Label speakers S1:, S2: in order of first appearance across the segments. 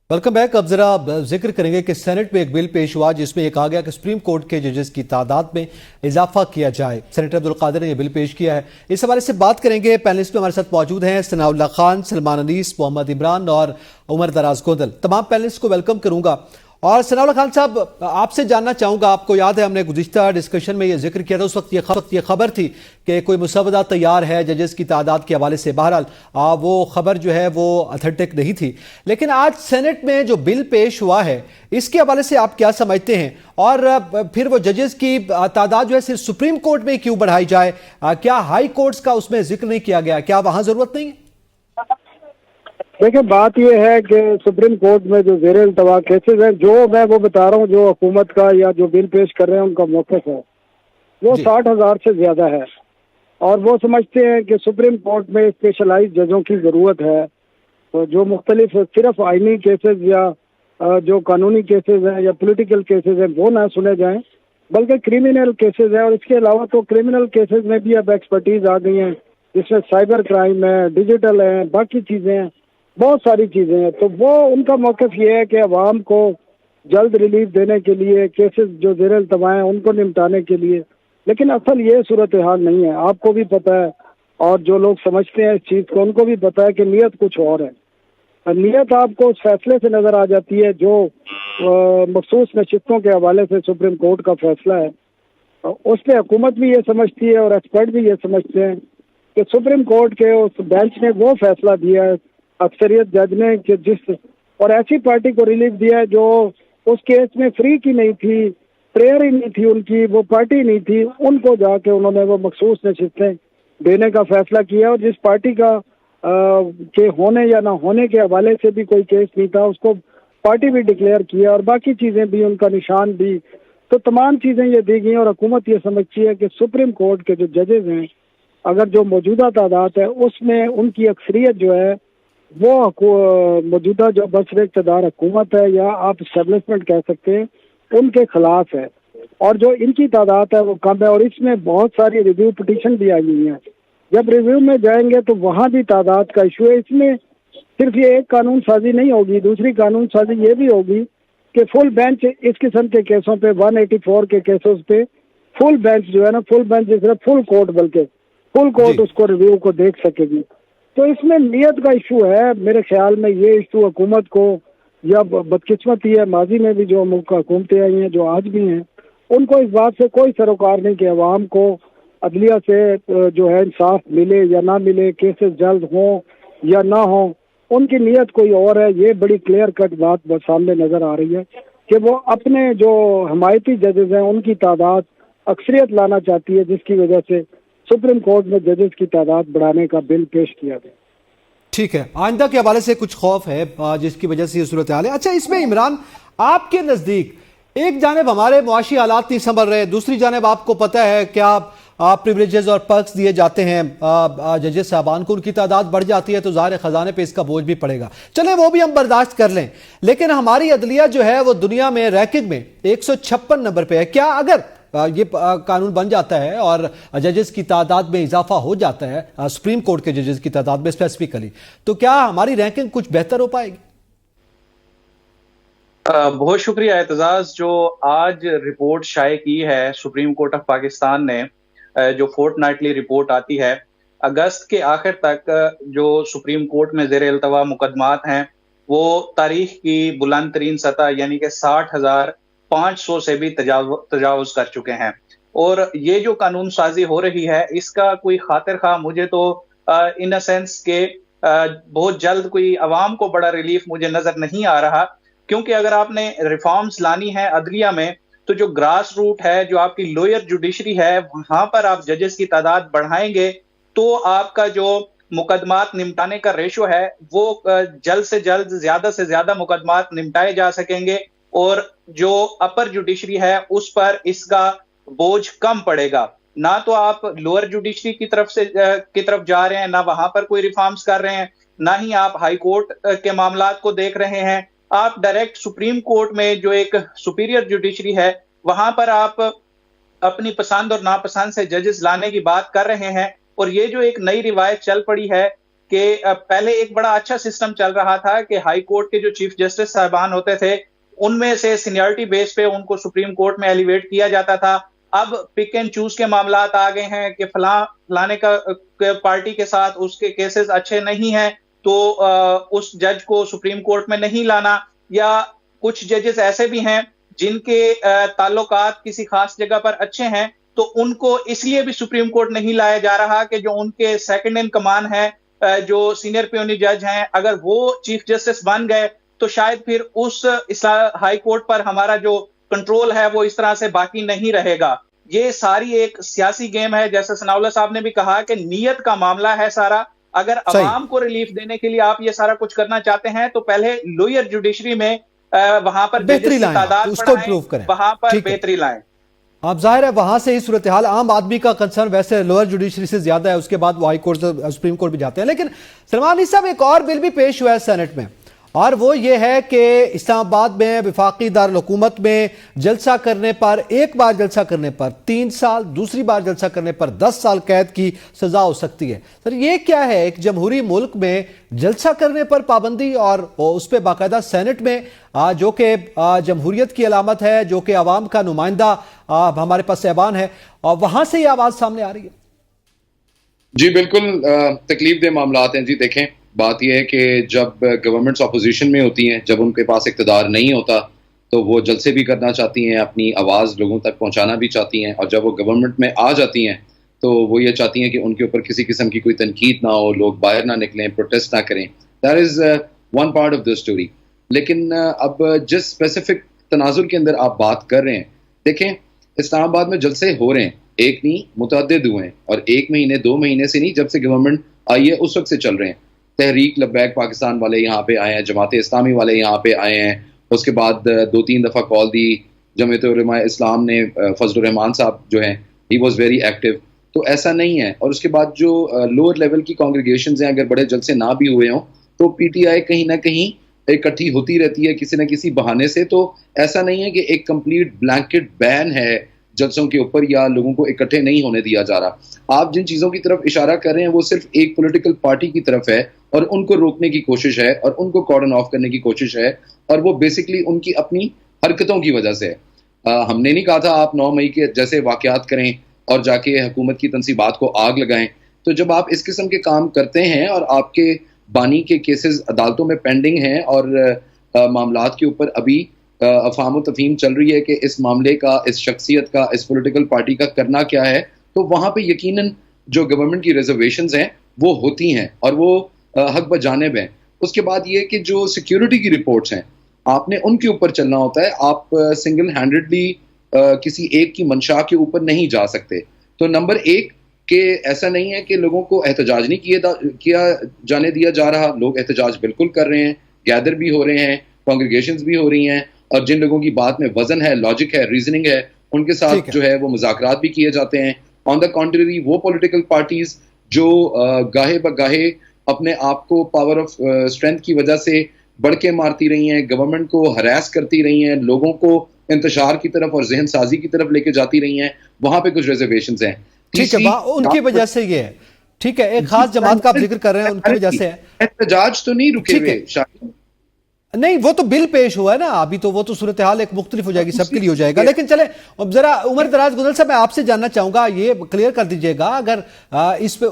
S1: Welcome back. अब जरा जिक्र करेंगे कि सेनेट में एक बिल पेश हुआ जिसमें यह कहा गया कि सुप्रीम कोर्ट के जजेस की तादाद में इजाफा किया जाए। सेनेटर अब्दुल कादिर ने यह बिल पेश किया है। इस हवाले से बात करेंगे। पैनलिस्ट में हमारे साथ मौजूद हैं सनाउल्लाह खान, सलमान अनीस, मोहम्मद इमरान और उमर दराज गोंदल। तमाम पैनलिस्ट को वेलकम करूंगा। और सनाउल्लाह खान साहब, आपसे जानना चाहूंगा, आपको याद है हमने गुज़िश्ता डिस्कशन में यह जिक्र किया था, उस वक्त ये खबर थी कि कोई मुसवदा तैयार है जजेस की तादाद के हवाले से। बहरहाल वो खबर जो है वो अथेंटिक नहीं थी, लेकिन आज सेनेट में जो बिल पेश हुआ है इसके हवाले से आप क्या समझते हैं? और फिर वो जजेस की तादाद जो है सिर्फ सुप्रीम कोर्ट में क्यों बढ़ाई जाए? क्या हाई कोर्ट्स का उसमें जिक्र नहीं किया गया? क्या वहां जरूरत नहीं है?
S2: देखिए, बात यह है कि सुप्रीम कोर्ट में जो ज़ेर इल्तवा केसेस हैं, जो मैं वो बता रहा हूँ, जो हुकूमत का या जो बिल पेश कर रहे हैं उनका मौक़िफ़ है वो 60,000 से ज़्यादा है। और वो समझते हैं कि सुप्रीम कोर्ट में स्पेशलाइज जजों की ज़रूरत है, तो जो मुख्तलिफ सिर्फ आइनी केसेस या जो कानूनी केसेस हैं या पॉलिटिकल केसेस हैं वो ना सुने जाएं, बल्कि क्रिमिनल केसेस हैं। और इसके अलावा तो क्रिमिनल केसेस में भी अब एक्सपर्टीज आ गई हैं, जिसमें साइबर क्राइम है, डिजिटल है, बाकी चीज़ें हैं, बहुत सारी चीज़ें हैं। तो वो उनका मौक़िफ़ ये है कि अवाम को जल्द रिलीफ देने के लिए, केसेस जो ज़ेर इल्तवा हैं उनको निपटाने के लिए। लेकिन असल ये सूरत हाल नहीं है, आपको भी पता है, और जो लोग समझते हैं इस चीज़ को उनको भी पता है कि नीयत कुछ और है। नीयत आपको उस फैसले से नज़र आ जाती है जो मखसूस नशिस्तों के हवाले से सुप्रीम कोर्ट का फैसला है। उस पर हुकूमत भी ये समझती है और एक्सपर्ट भी ये समझते हैं कि सुप्रीम कोर्ट के उस बेंच ने वो फैसला दिया है, अक्सरियत जज ने, कि जिस और ऐसी पार्टी को रिलीफ दिया है जो उस केस में फ्री की नहीं थी, प्रेयर ही नहीं थी उनकी, वो पार्टी नहीं थी, उनको जाके उन्होंने वो मखसूस नशिस्तें देने का फैसला किया। और जिस पार्टी का के होने या ना होने के हवाले से भी कोई केस नहीं था, उसको पार्टी भी डिक्लेयर किया और बाकी चीज़ें भी, उनका निशान भी, तो तमाम चीज़ें ये दी गई। और हुकूमत ये समझती है कि सुप्रीम कोर्ट के जो जजेज हैं, अगर जो मौजूदा तादाद है उसमें उनकी अक्सरियत जो है वो मौजूदा जो बरसर इक़्तिदार हुकूमत है या आप इस्टेब्लिशमेंट कह सकते हैं, उनके खिलाफ है। और जो इनकी तादाद है वो कम है। और इसमें बहुत सारी रिव्यू पिटीशन भी आई हुई हैं। जब रिव्यू में जाएंगे तो वहाँ भी तादाद का इशू है। इसमें सिर्फ ये एक कानून साजी नहीं होगी, दूसरी कानून साजी ये भी होगी कि फुल बेंच इस किस्म के केसों पे, 184 के केसों पे फुल बेंच जो है ना, फुल बेंच जिस तरह फुल कोर्ट, बल्कि फुल कोर्ट उसको रिव्यू को देख सकेगी। तो इसमें नियत का इशू है। मेरे ख्याल में ये इशू हुकूमत को, या बदकिस्मती है माजी में भी जो मुल्क हुकूमतें आई हैं, जो आज भी हैं, उनको इस बात से कोई सरोकार नहीं कि अवाम को अदलिया से जो है इंसाफ मिले या ना मिले, केसेस जल्द हों या ना हों। उनकी नीयत कोई और है। ये बड़ी क्लियर कट बात सामने नज़र आ रही है कि वो अपने जो हमायती जजेस हैं उनकी तादाद अक्सरियत लाना चाहती है, जिसकी वजह से सुप्रीम कोर्ट में जजेस की तादाद बढ़ाने का बिल पेश किया गया।
S1: ठीक है, आइंदा के हवाले से कुछ खौफ है जिसकी वजह से ये सूरत हाल है। अच्छा, इसमें इमरान, आपके नजदीक एक जानिब हमारे मुआशी हालात नहीं संभल रहे, दूसरी जानिब आपको पता है क्या प्रिविलेजेस और पर्क्स दिए जाते हैं जजेस साहबान को, उनकी तादाद बढ़ जाती है तो ज़ाहिर खजाने पे इसका बोझ भी पड़ेगा। चलें, वो भी हम बर्दाश्त कर लें, लेकिन हमारी अदलिया जो है वो दुनिया में रैंकिंग में 156 नंबर पे है। क्या अगर ये कानून बन जाता है और जजेस की तादाद में इजाफा हो जाता है, सुप्रीम कोर्ट के जजेस की तादाद में स्पेसिफिकली, तो क्या हमारी रैंकिंग कुछ बेहतर हो पाएगी?
S3: बहुत शुक्रिया एतजाज। जो आज रिपोर्ट शाये की है सुप्रीम कोर्ट ऑफ पाकिस्तान ने, जो फोर्टनाइटली रिपोर्ट आती है, अगस्त के आखिर तक जो सुप्रीम कोर्ट में ज़ेर इल्तवा मुकदमात हैं वो तारीख की बुलंद तरीन सतह यानी कि 60,500 से भी तजावुज कर चुके हैं। और ये जो कानून साजी हो रही है इसका कोई खातिर खा मुझे तो इन अ सेंस के बहुत जल्द कोई अवाम को बड़ा रिलीफ मुझे नजर नहीं आ रहा, क्योंकि अगर आपने रिफॉर्म्स लानी है अदलिया में तो जो ग्रास रूट है, जो आपकी लोअर जुडिशरी है, वहां पर आप जजेस की तादाद बढ़ाएंगे तो आपका जो मुकदमात निपटाने का रेशो है वो जल्द से जल्द ज्यादा से ज्यादा मुकदमात निपटाए जा सकेंगे और जो अपर जुडिशरी है उस पर इसका बोझ कम पड़ेगा। ना तो आप लोअर जुडिशरी की तरफ जा रहे हैं, ना वहां पर कोई रिफॉर्म्स कर रहे हैं, ना ही आप हाई कोर्ट के मामलात को देख रहे हैं। आप डायरेक्ट सुप्रीम कोर्ट में जो एक सुपीरियर जुडिशरी है वहां पर आप अपनी पसंद और नापसंद से जजेस लाने की बात कर रहे हैं। और ये जो एक नई रिवायत चल पड़ी है कि पहले एक बड़ा अच्छा सिस्टम चल रहा था कि हाई कोर्ट के जो चीफ जस्टिस साहबान होते थे उनमें से सीनियरिटी बेस पे उनको सुप्रीम कोर्ट में एलिवेट किया जाता था। अब पिक एंड चूज के मामलात आ गए हैं कि फलाने का पार्टी के साथ उसके केसेस अच्छे नहीं हैं तो उस जज को सुप्रीम कोर्ट में नहीं लाना, या कुछ जजेस ऐसे भी हैं जिनके ताल्लुकात किसी खास जगह पर अच्छे हैं तो उनको इसलिए भी सुप्रीम कोर्ट नहीं लाया जा रहा कि जो उनके सेकंड इन कमान है, जो सीनियर प्योनी जज हैं, अगर वो चीफ जस्टिस बन गए तो शायद फिर उस हाई कोर्ट पर हमारा जो कंट्रोल है वो इस तरह से बाकी नहीं रहेगा। ये सारी एक सियासी गेम है, जैसे सनाउल्लाह साहब ने भी कहा कि नीयत का मामला है सारा। अगर अवाम को रिलीफ देने के लिए आप ये सारा कुछ करना चाहते हैं तो पहले लोअर जुडिशरी में वहां पर
S1: बेहतरी लाएं, उसको इम्प्रूव करें,
S3: वहां पर बेहतरी लाएं।
S1: आप जाहिर है वहां से ही सूरत हाल, आम आदमी का कंसर्न वैसे लोअर जुडिशरी से ज्यादा है, उसके बाद वो हाई कोर्ट सुप्रीम कोर्ट भी जाते हैं। लेकिन सलमान साहब एक और बिल भी पेश हुआ है सेनेट में और वो ये है कि इस्लामाबाद में वफाकी दारुल हुकूमत में जलसा करने पर, एक बार जलसा करने पर 3 साल, दूसरी बार जलसा करने पर 10 साल कैद की सजा हो सकती है। सर ये क्या है, एक जमहूरी मुल्क में जलसा करने पर पाबंदी और उस पर बाकायदा सेनेट में जो कि जमहूरियत की अलामत है, जो कि अवाम का नुमाइंदा हमारे पास ऐवान है, और वहां से ये आवाज सामने आ रही है।
S4: जी बिल्कुल तकलीफ दे मामलात हैं। जी देखें, बात यह है कि जब गवर्नमेंट्स अपोजिशन में होती हैं, जब उनके पास इक़्तिदार नहीं होता तो वो जलसे भी करना चाहती हैं, अपनी आवाज़ लोगों तक पहुंचाना भी चाहती हैं, और जब वो गवर्नमेंट में आ जाती हैं तो वो ये चाहती हैं कि उनके ऊपर किसी किस्म की कोई तनकीद ना हो, लोग बाहर ना निकलें, प्रोटेस्ट ना करें। That is one part of the story. लेकिन अब जिस स्पेसिफिक तनाजुर के अंदर आप बात कर रहे हैं, देखें इस्लामाबाद में जलसे हो रहे हैं, एक नहीं मुतअद्दिद हुए हैं, और 1 महीने 2 महीने से नहीं, जब से गवर्नमेंट आई है उस वक्त से चल रहे हैं। तहरीक लब्बैक पाकिस्तान वाले यहाँ पे आए हैं, जमात इस्लामी वाले यहाँ पे आए हैं, उसके बाद 2-3 दफ़ा कॉल दी जमीयत उलमा इस्लाम ने, फजलुर रहमान साहब जो हैं ही वॉज वेरी एक्टिव। तो ऐसा नहीं है। और उसके बाद जो लोअर लेवल की कांग्रेगेशंस हैं, अगर बड़े जलसे ना भी हुए हों तो पीटीआई कहीं ना कहीं इकट्ठी होती रहती है किसी न किसी बहाने से। तो ऐसा नहीं है कि एक कंप्लीट ब्लैंकेट बैन है जलसों के ऊपर या लोगों को इकट्ठे नहीं होने दिया जा रहा। आप जिन चीज़ों की तरफ इशारा कर रहे हैं वो सिर्फ एक पॉलिटिकल पार्टी की तरफ है और उनको रोकने की कोशिश है और उनको कॉर्डन ऑफ करने की कोशिश है, और वो बेसिकली उनकी अपनी हरकतों की वजह से है। हमने नहीं कहा था आप 9 मई के जैसे वाकयात करें और जाके हुकूमत की तनसीबात को आग लगाएं। तो जब आप इस किस्म के काम करते हैं और आपके बानी के केसेस अदालतों में पेंडिंग हैं और मामलात के ऊपर अभी अफाम तफहीम चल रही है कि इस मामले का, इस शख्सियत का, इस पॉलिटिकल पार्टी का करना क्या है, तो वहाँ पे यकीनन जो गवर्नमेंट की रिजर्वेशंस हैं वो होती हैं और वो हक बजानिब हैं। उसके बाद ये कि जो सिक्योरिटी की रिपोर्ट्स हैं आपने उनके ऊपर चलना होता है। आप सिंगल हैंडेडली किसी एक की मंशा के ऊपर नहीं जा सकते। तो नंबर 1 कि ऐसा नहीं है कि लोगों को एहतजाज नहीं किया जाने दिया जा रहा। लोग एहतजाज बिल्कुल कर रहे हैं, गैदर भी हो रहे हैं, कांग्रेगेशंस भी हो रही हैं, और जिन लोगों की बात में वजन है, लॉजिक है, रीजनिंग है, उनके साथ जो है वो मुज़ाकरात भी किए जाते हैं। ऑन द कॉन्ट्ररी वो पॉलिटिकल पार्टीज जो गाहे बगाहे अपने आप को पावर ऑफ स्ट्रेंथ की वजह से बढ़ के मारती रही हैं, गवर्नमेंट को हरास करती रही हैं, लोगों को इंतशार की तरफ और जहन साजी की तरफ लेके जाती रही हैं, वहां पे कुछ रिजर्वेशंस हैं।
S1: ठीक है, उनकी वजह से ये है। ठीक है, एक खास जमात का आप जिक्र कर रहे हैं, उनकी वजह से है।
S4: एहतजाज तो नहीं रुके हुए शायद,
S1: नहीं वो तो बिल पेश हुआ है ना अभी, तो वो तो सूरत हाल एक मुख्तलिफ हो जाएगी, सबके लिए हो जाएगा। लेकिन चले अब जरा उमर दराज गुजर साहब, मैं आपसे जानना चाहूंगा, ये क्लियर कर दीजिएगा, अगर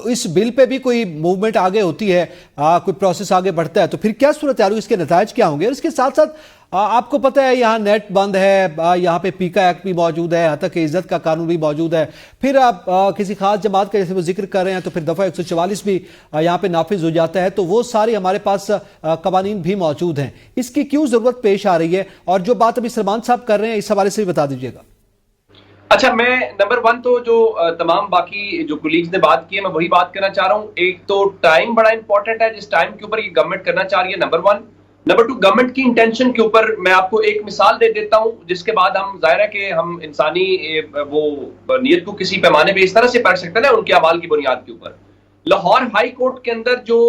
S1: इस बिल पे भी कोई मूवमेंट आगे होती है, कोई प्रोसेस आगे बढ़ता है, तो फिर क्या सूरत हाल, इसके नतायज क्या होंगे? और इसके साथ साथ आपको पता है यहाँ नेट बंद है, यहाँ पे पीका एक्ट भी मौजूद है, हतक इज्जत का कानून भी मौजूद है, फिर आप किसी खास जमात का जैसे वो जिक्र कर रहे हैं तो फिर दफ़ा 144 भी यहाँ पे नाफिज हो जाता है, तो वो सारी हमारे पास कवानीन भी मौजूद हैं। इसकी क्यों जरूरत पेश आ रही है? और जो बात अभी सलमान साहब कर रहे हैं इस हवाले से भी बता दीजिएगा।
S5: अच्छा, मैं नंबर 1 तो जो तमाम बाकी जो कोलीग्स ने बात की है मैं वही बात करना चाह रहा हूँ। एक तो टाइम बड़ा इंपॉर्टेंट है, जिस टाइम के ऊपर ये गवर्नमेंट करना चाह रही है, नंबर 1। नंबर 2, गवर्नमेंट की इंटेंशन के ऊपर मैं आपको एक मिसाल दे देता हूं, जिसके बाद हम जाहिर है कि हम इंसानी वो नीयत को किसी पैमाने पे इस तरह से पढ़ सकते हैं ना उनके अमाल की बुनियाद के ऊपर। लाहौर हाई कोर्ट के अंदर जो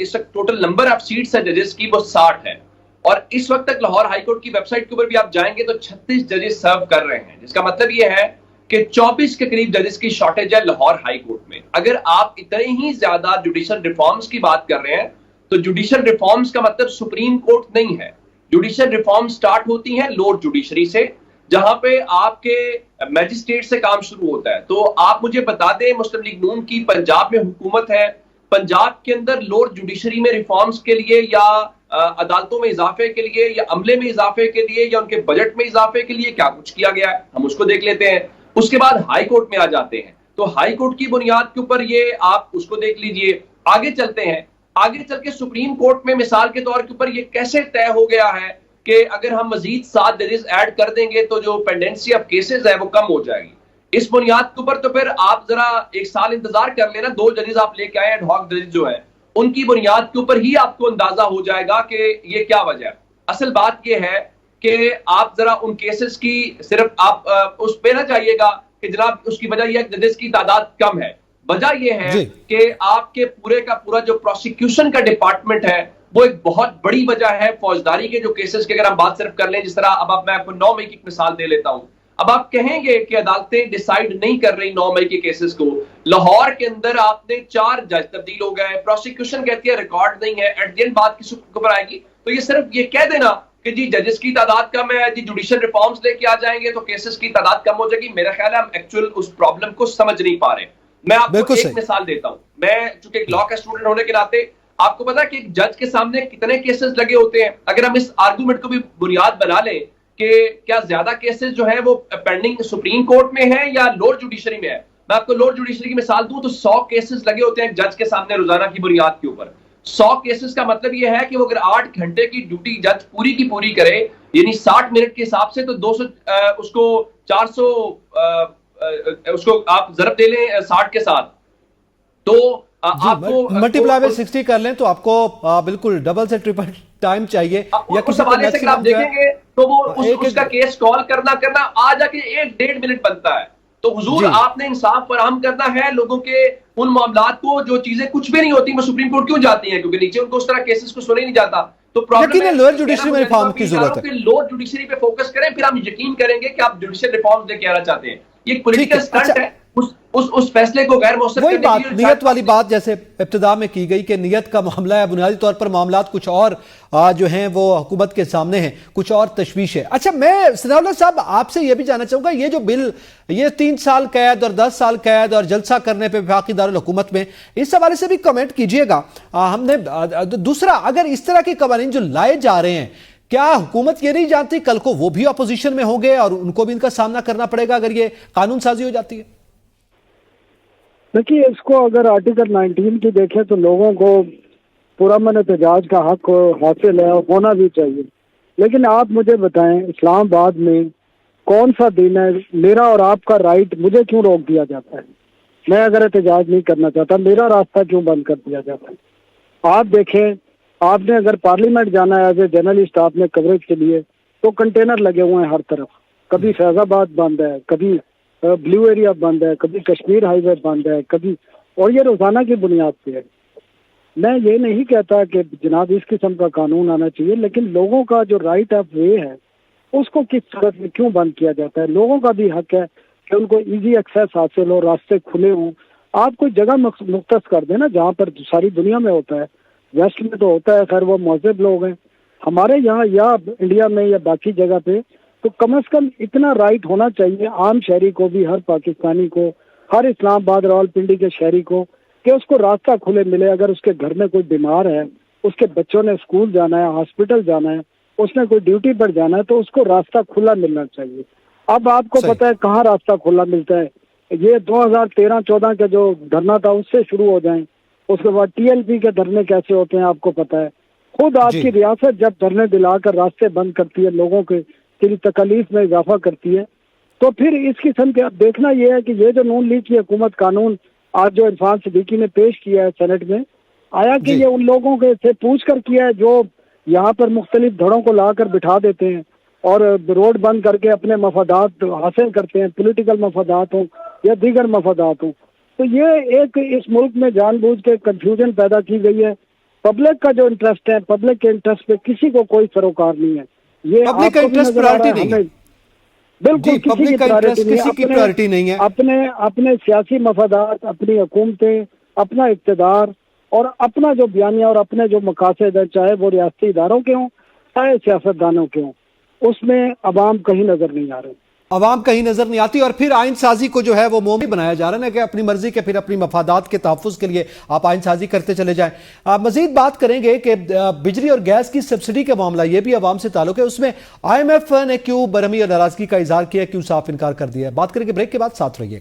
S5: इस वक्त टोटल नंबर ऑफ सीट्स है जजेस की वो 60 है, और इस वक्त तक लाहौर हाई कोर्ट की वेबसाइट के ऊपर भी आप जाएंगे तो 36 जजेस सर्व कर रहे हैं, जिसका मतलब ये है कि 24 के करीब जजेस की शॉर्टेज है लाहौर हाई कोर्ट में। अगर आप इतने ही ज्यादा जुडिशल रिफॉर्म्स की बात कर रहे हैं तो जुडिशल रिफॉर्म्स का मतलब सुप्रीम कोर्ट नहीं है। जुडिशल रिफॉर्म स्टार्ट होती हैं लोअर जुडिशरी से, जहां पे आपके मैजिस्ट्रेट से काम शुरू होता है। तो आप मुझे बता दें, मुस्लिम लीग नून की पंजाब में हुकूमत है, पंजाब के अंदर लोअर जुडिशरी में रिफॉर्म्स के लिए या अदालतों में इजाफे के लिए या अमले में इजाफे के लिए या उनके बजट में इजाफे के लिए क्या कुछ किया गया है, हम उसको देख लेते हैं। उसके बाद हाई कोर्ट में आ जाते हैं, तो हाई कोर्ट की बुनियाद के ऊपर ये आप उसको देख लीजिए। आगे चलते हैं, आगे चल के सुप्रीम कोर्ट में मिसाल के तौर के ऊपर ये कैसे तय हो गया है कि अगर हम मजीद 7 जजेस ऐड कर देंगे तो जो पेंडेंसी ऑफ केसेस है वो कम हो जाएगी। इस बुनियाद के ऊपर तो फिर आप जरा 1 साल इंतजार कर लेना, 2 जजेस आप लेके आए एडहॉक जजेस जो है, उनकी बुनियाद के ऊपर ही आपको अंदाजा हो जाएगा कि ये क्या वजह है। असल बात ये है कि आप जरा उन केसेस की सिर्फ आप उस पे ना जाइएगा कि जनाब उसकी वजह यह जजेस की तादाद कम है। वजह यह है कि आपके पूरे का पूरा जो प्रोसिक्यूशन का डिपार्टमेंट है वो एक बहुत बड़ी वजह है। फौजदारी के जो केसेस की अगर हम बात सिर्फ कर लें, जिस तरह अब मैं आपको 9 मई की मिसाल दे लेता हूं। अब आप कहेंगे कि अदालतें डिसाइड नहीं कर रही 9 मई के केसेस को। लाहौर के अंदर आपने 4 जज तब्दील हो गए, प्रोसिक्यूशन कहती है रिकॉर्ड नहीं है, एट द एंड बात किस ऊपर आएगी? तो ये सिर्फ ये कह देना कि जी जजेस की तादाद कम है, जी जुडिशियल रिफॉर्म्स लेके आ जाएंगे तो केसेस की तादाद कम हो जाएगी। मेरा ख्याल है हम एक्चुअल उस प्रॉब्लम को समझ नहीं पा रहे। मैं आपको एक मिसाल देता हूं, मैं चूंकि लॉ का स्टूडेंट होने के नाते आपको पता है कि एक जज के सामने कितने केसेस लगे होते हैं। अगर हम इस आर्गुमेंट को भी बुनियाद बना लें कि क्या ज्यादा केसेस जो है वो पेंडिंग सुप्रीम कोर्ट में है या लोअर जुडिशरी में है, मैं आपको लोअर जुडिशरी की मिसाल दूं तो 100 केसेस लगे होते हैं जज के सामने रोजाना की बुनियाद के ऊपर। 100 केसेस का मतलब ये है कि वो अगर 8 घंटे की ड्यूटी जज पूरी की पूरी करे, यानी 60 मिनट के हिसाब से, तो 200 उसको 400 उसको आप जरब दे लें 60 के साथ, तो आपको
S1: मल्टीप्लाई बाय 60 कर लें तो आपको बिल्कुल डबल से ट्रिपल टाइम चाहिए।
S5: या कुछ हवाले से आप देखेंगे तो वो उसका केस कॉल करना आ जाके 1-1.5 मिनट बनता है। तो हुजूर आपने इंसाफ फराहम करना है लोगों के उन मामलात को जो चीजें कुछ भी नहीं होती वो सुप्रीम कोर्ट क्यों जाती हैं, क्योंकि नीचे उनको उस तरह केसेस को सुने नहीं जाता। तो प्रॉब्लम है
S1: लोअर जुडिशरी में रिफॉर्म की जरूरत है।
S5: लोअर जुडिशरी पे फोकस करें, फिर हम यकीन करेंगे कि आप जुडिशियल रिफॉर्म्स लेके आना चाहते हैं। ये पॉलिटिकल स्टंट है, उस फैसले को गैर मौसर
S1: वही बात, नियत वाली बात जैसे इब्तिदा में की गई कि नियत का मामला है, बुनियादी तौर पर मामलात कुछ और जो हैं वो हुकूमत के सामने हैं, कुछ और तशवीश है। अच्छा, मैं सनाउल्लाह साहब आपसे यह भी जानना चाहूंगा, ये जो बिल, ये 3 साल कैद और 10 साल कैद और जलसा करने पर वफाकी दारुल हुकूमत में, इस हवाले से भी कमेंट कीजिएगा। हमने दूसरा, अगर इस तरह के कवानीन जो लाए जा रहे हैं, क्या हुकूमत ये नहीं जानती कल को वो भी अपोजिशन में होंगे और उनको भी इनका सामना करना पड़ेगा अगर ये कानून साजी हो जाती है?
S2: देखिए, इसको अगर आर्टिकल 19 की देखें तो लोगों को पुरअमन एहतजाज का हक हासिल है और होना भी चाहिए। लेकिन आप मुझे बताएं, इस्लामाबाद में कौन सा दिन है मेरा और आपका राइट मुझे क्यों रोक दिया जाता है? मैं अगर एहतजाज नहीं करना चाहता, मेरा रास्ता क्यों बंद कर दिया जाता है? आप देखें, आपने अगर पार्लियामेंट जाना है एज ए जर्नलिस्ट, आपने कवरेज के लिए, तो कंटेनर लगे हुए हैं हर तरफ। कभी फैजाबाद बंद है, कभी ब्लू एरिया बंद है, कभी कश्मीर हाईवे बंद है, कभी, और ये रोजाना की बुनियाद पे है। मैं ये नहीं कहता कि जनाब इस किस्म का कानून आना चाहिए, लेकिन लोगों का जो राइट ऑफ वे है उसको किस सूरत में क्यों बंद किया जाता है? लोगों का भी हक है कि उनको इजी एक्सेस हासिल हो, रास्ते खुले हों। आप कोई जगह मुख्तस कर देना जहाँ पर सारी दुनिया में होता है। वेस्ट में तो होता है, खैर वो मौजूद लोग हैं। हमारे यहाँ या इंडिया में या बाकी जगह पे तो कम से कम इतना राइट होना चाहिए आम शहरी को भी, हर पाकिस्तानी को, हर इस्लामाबाद रावलपिंडी के शहरी को, कि उसको रास्ता खुले मिले। अगर उसके घर में कोई बीमार है, उसके बच्चों ने स्कूल जाना है, हॉस्पिटल जाना है, उसने कोई ड्यूटी पर जाना है, तो उसको रास्ता खुला मिलना चाहिए। अब आपको पता है कहाँ रास्ता खुला मिलता है? ये 2013-14 का जो धरना था उससे शुरू हो जाए, उसके बाद TLP के धरने कैसे होते हैं आपको पता है। खुद आपकी रियासत जब धरने दिलाकर रास्ते बंद करती है, लोगों के तकलीफ में इजाफा करती है, तो फिर इस किस्म के, अब देखना यह है कि ये जो नून लीग की हुकूमत कानून आज जो इरफान सिद्दीकी ने पेश किया है सेनेट में, आया कि ये उन लोगों के से पूछ कर किया है जो यहाँ पर मुख्तलिफ धड़ों को ला कर बिठा देते हैं और रोड बंद करके अपने मफादात हासिल करते हैं, पॉलिटिकल मफादात हों या दीगर मफादात हों। तो ये एक इस मुल्क में जानबूझ के कंफ्यूजन पैदा की गई है। पब्लिक का जो इंटरेस्ट है, पब्लिक के इंटरेस्ट पे किसी को कोई सरोकार नहीं है। ये
S1: पब्लिक का इंटरेस्ट प्रायोरिटी नहीं है।
S2: बिल्कुल
S1: जी,
S2: किसी
S1: पब्लिक
S2: की
S1: का
S2: प्रायोरिटी
S1: इंटरेस्ट
S2: नहीं है।
S1: किसी की प्रायोरिटी नहीं है।
S2: अपने अपने सियासी मफादात, अपनी हुकूमतें, अपना इक़्तिदार और अपना जो बयानिया और अपने जो मकासद है, चाहे वो रियासती इदारों के हों चाहे सियासतदानों के हों, उसमें अवाम कहीं नजर नहीं आ रहे।
S1: अवाम कहीं नजर नहीं आती और फिर आइन साजी को जो है वो मोमी बनाया जा रहा है ना कि अपनी मर्जी के फिर अपनी मफादात के तहफ़्फ़ुज़ के लिए आप आइन साजी करते चले जाएं। आप मजीद बात करेंगे कि बिजली और गैस की सब्सिडी का मामला ये भी अवाम से ताल्लुक है, उसमें IMF ने क्यों बरहमी और नाराजगी का इजहार किया, क्यों साफ इनकार कर दिया है। बात करेंगे ब्रेक के बाद, साथ रहिए।